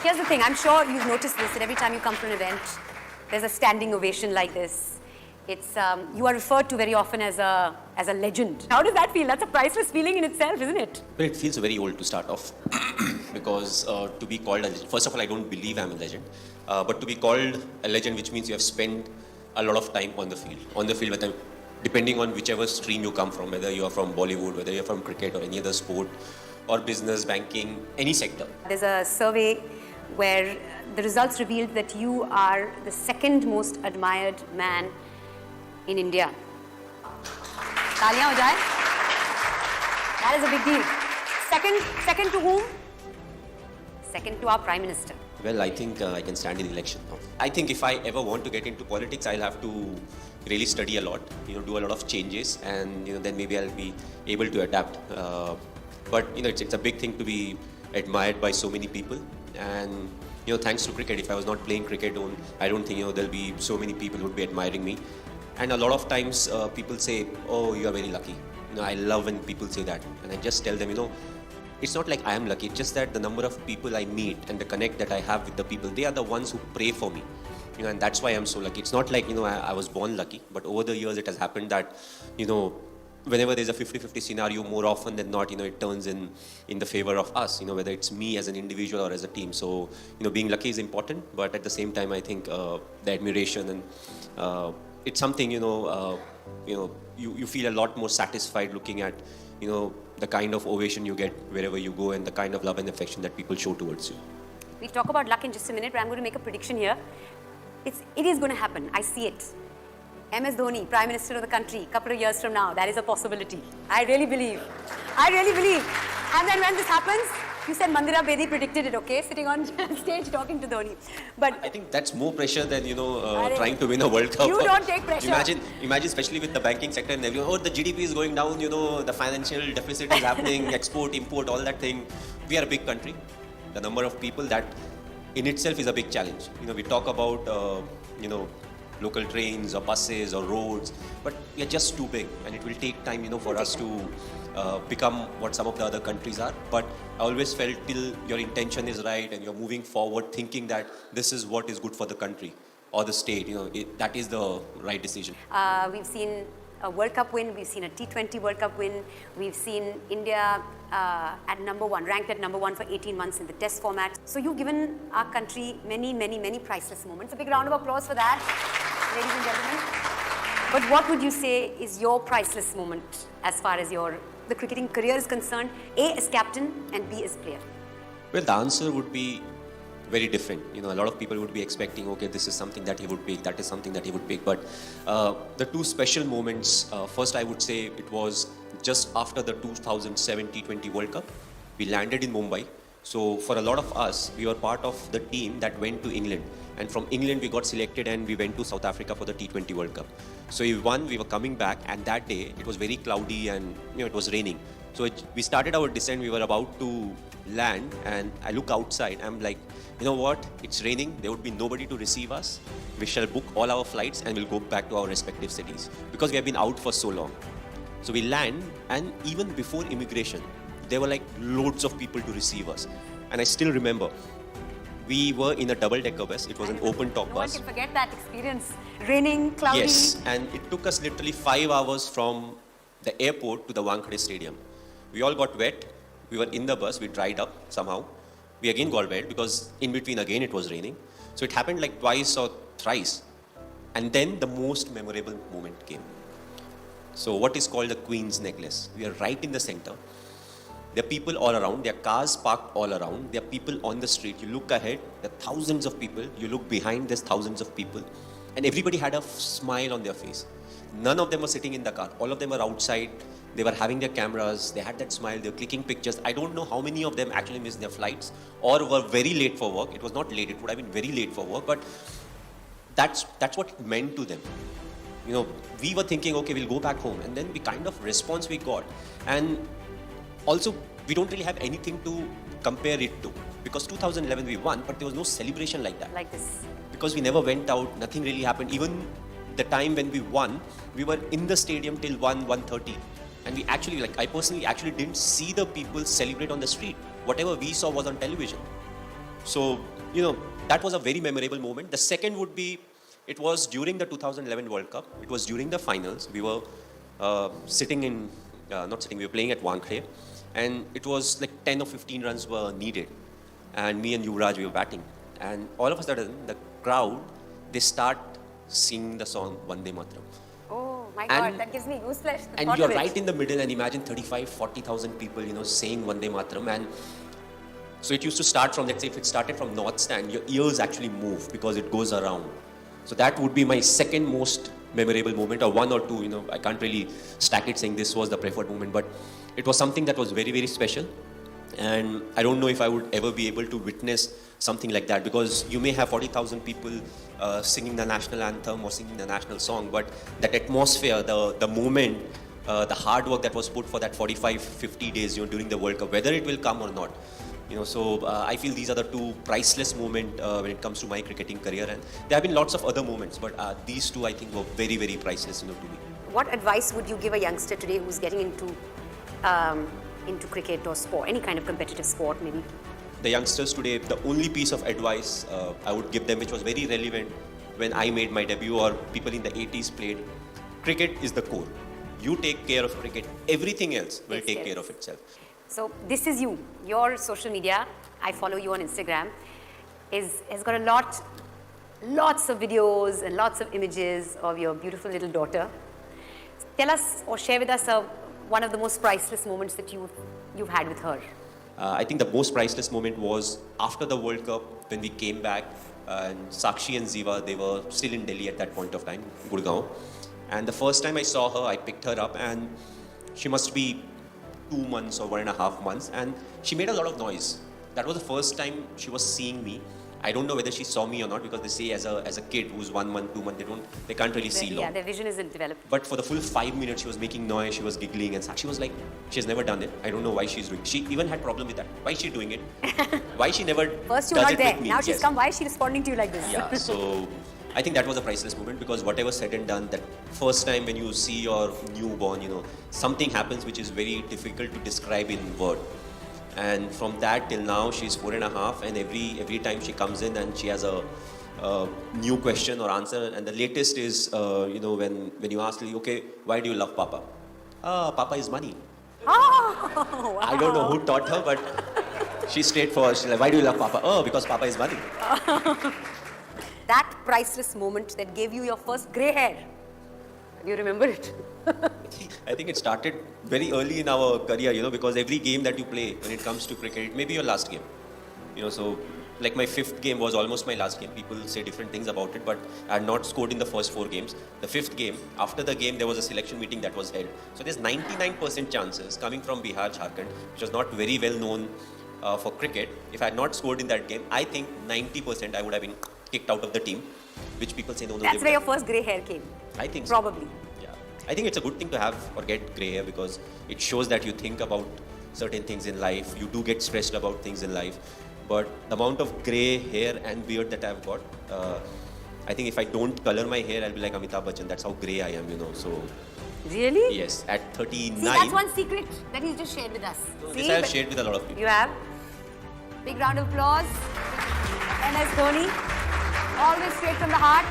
Here's the thing, I'm sure you've noticed this, that every time you come to an event, there's a standing ovation like this. It's, you are referred to very often as a legend. How does that feel? That's a priceless feeling in itself, isn't it? Well, it feels very old to start off because to be called a legend, first of all, I don't believe I'm a legend, but to be called a legend, which means you have spent a lot of time on the field, whether, depending on whichever stream you come from, whether you are from Bollywood, whether you're from cricket or any other sport, or business, banking, any sector. There's a survey where the results revealed that you are the second most admired man in India. Taaliyan ho jaye. That is a big deal. Second to whom? Second to our Prime Minister. Well, I think I can stand in election now. I think if I ever want to get into politics, I'll have to really study a lot, do a lot of changes, and then maybe I'll be able to adapt. But it's a big thing to be admired by so many people, and thanks to cricket. If I was not playing cricket, I don't think there'll be so many people who would be admiring me. And a lot of times people say, "Oh, you are very lucky." I love when people say that, and I just tell them, it's not like I am lucky. It's just that the number of people I meet and the connect that I have with the people, they are the ones who pray for me. And that's why I'm so lucky. It's not like I was born lucky, but over the years it has happened that whenever there's a 50-50 scenario, more often than not, it turns in the favor of us, whether it's me as an individual or as a team. So, being lucky is important, but at the same time, I think the admiration and it's something, you feel a lot more satisfied looking at, the kind of ovation you get wherever you go and the kind of love and affection that people show towards you. We'll talk about luck in just a minute, but I'm going to make a prediction here. It is going to happen. I see it. MS Dhoni, Prime Minister of the country, a couple of years from now, that is a possibility. I really believe. And then when this happens, you said Mandira Bedi predicted it, okay? Sitting on stage talking to Dhoni. But I think that's more pressure than, trying to win a World Cup. You don't take pressure. Imagine especially with the banking sector and everyone, the GDP is going down, the financial deficit is happening, export, import, all that thing. We are a big country. The number of people, that in itself is a big challenge. We talk about, local trains or buses or roads, but we are just too big, and it will take time, for us to become what some of the other countries are. But I always felt till your intention is right and you're moving forward thinking that this is what is good for the country or the state, that is the right decision. We've seen a World Cup win, we've seen a T20 World Cup win, we've seen India at number one, ranked at number one for 18 months in the test format. So you've given our country many priceless moments. A big round of applause for that, ladies and gentlemen. But what would you say is your priceless moment as far as the cricketing career is concerned, A, as captain and B, as player? Well, the answer would be very different. A lot of people would be expecting, okay, this is something that he would pick, that is something that he would pick. But the two special moments, first I would say it was just after the 2007 T20 World Cup. We landed in Mumbai. So for a lot of us, we were part of the team that went to England. And from England, we got selected and we went to South Africa for the T20 World Cup. So we won, we were coming back, and that day it was very cloudy and it was raining. So we started our descent, we were about to land, and I look outside, I'm like, you know what, it's raining, there would be nobody to receive us. We shall book all our flights and we'll go back to our respective cities because we have been out for so long. So we land, and even before immigration, there were like loads of people to receive us. And I still remember, we were in a double-decker bus. It was an open-top bus. No one can forget that experience. Raining, cloudy. Yes, and it took us literally 5 hours from the airport to the Wankhede Stadium. We all got wet. We were in the bus. We dried up somehow. We again got wet because in between again it was raining. So it happened like twice or thrice. And then the most memorable moment came. So what is called the Queen's Necklace. We are right in the center. There are people all around, there are cars parked all around, there are people on the street. You look ahead, there are thousands of people. You look behind, there's thousands of people. And everybody had a smile on their face. None of them were sitting in the car. All of them were outside. They were having their cameras. They had that smile. They were clicking pictures. I don't know how many of them actually missed their flights or were very late for work. It was not late. It would have been very late for work. But that's what it meant to them. We were thinking, okay, we'll go back home. And then the kind of response we got. And also, we don't really have anything to compare it to. Because 2011 we won, but there was no celebration like that. Like this. Because we never went out, nothing really happened. Even the time when we won, we were in the stadium till 1:30. And we actually, I personally actually didn't see the people celebrate on the street. Whatever we saw was on television. So, you know, that was a very memorable moment. The second would be, it was during the 2011 World Cup. It was during the finals. We were we were playing at Wankhede. And it was like 10 or 15 runs were needed. And me and Yuvraj, we were batting. And all of a sudden, the crowd, they start singing the song Vande Mataram. Oh my God, that gives me goosebumps. And you're right in the middle, and imagine 40,000 people, you know, saying Vande Mataram. And so it used to start from, let's say if it started from North Stand, your ears actually move because it goes around. So that would be my second most memorable moment, or one or two, you know, I can't really stack it saying this was the preferred moment, but it was something that was very, very special. And I don't know if I would ever be able to witness something like that, because you may have 40,000 people singing the national anthem or singing the national song, but that atmosphere, the moment, the hard work that was put for that 45, 50 days, you know, during the World Cup, whether it will come or not, you know, so I feel these are the two priceless moments when it comes to my cricketing career, and there have been lots of other moments, but these two I think were very, very priceless, you know, to me. What advice would you give a youngster today who's getting into cricket or sport, any kind of competitive sport maybe? The youngsters today, the only piece of advice I would give them, which was very relevant when I made my debut or people in the 80s played, cricket is the core. You take care of cricket, everything else will take care of itself. So this is you, your social media, I follow you on Instagram, has got lots of videos and lots of images of your beautiful little daughter. Tell us or share with us one of the most priceless moments that you've had with her. I think the most priceless moment was after the World Cup when we came back, and Sakshi and Ziva, they were still in Delhi at that point of time, Gurgaon. And the first time I saw her, I picked her up, and she must be 2 months or 1.5 months, and she made a lot of noise. That was the first time she was seeing me. I don't know whether she saw me or not, because they say as a kid who's 1 month, 2 months, they can't really see long. Yeah, their vision isn't developed. But for the full 5 minutes, she was making noise, she was giggling, and Sakshi was like, she has never done it. I don't know why she's doing it. She even had problem with that. Why is she doing it? Why she never First you were does not it there, with me? now she's come, why is she responding to you like this? Yeah, so I think that was a priceless moment, because whatever said and done, that first time when you see your newborn, you know, something happens which is very difficult to describe in word. And from that till now, she's 4.5, and every time she comes in and she has a new question or answer. And the latest is, you know, when you ask her, okay, why do you love Papa? Papa is money. Oh, wow. I don't know who taught her, but she's straightforward. She's like, why do you love Papa? Oh, because Papa is money. That priceless moment that gave you your first grey hair. Do you remember it? I think it started very early in our career, you know, because every game that you play when it comes to cricket, it may be your last game. You know, so like my 5th game was almost my last game. People say different things about it, but I had not scored in the first 4 games. The 5th game, after the game, there was a selection meeting that was held. So there's 99% chances coming from Bihar, Jharkhand, which was not very well known for cricket. If I had not scored in that game, I think 90% I would have been kicked out of the team, which people say, no. That's where your first grey hair came. I think so. Probably. Yeah. I think it's a good thing to have or get grey hair, because it shows that you think about certain things in life. You do get stressed about things in life. But the amount of grey hair and beard that I've got, I think if I don't color my hair, I'll be like Amitabh Bachchan. That's how grey I am, you know. So. Really? Yes, at 39. See, that's one secret that he's just shared with us. No, See, this I have shared with a lot of people. You have? Big round of applause. MS Dhoni. Always straight from the heart.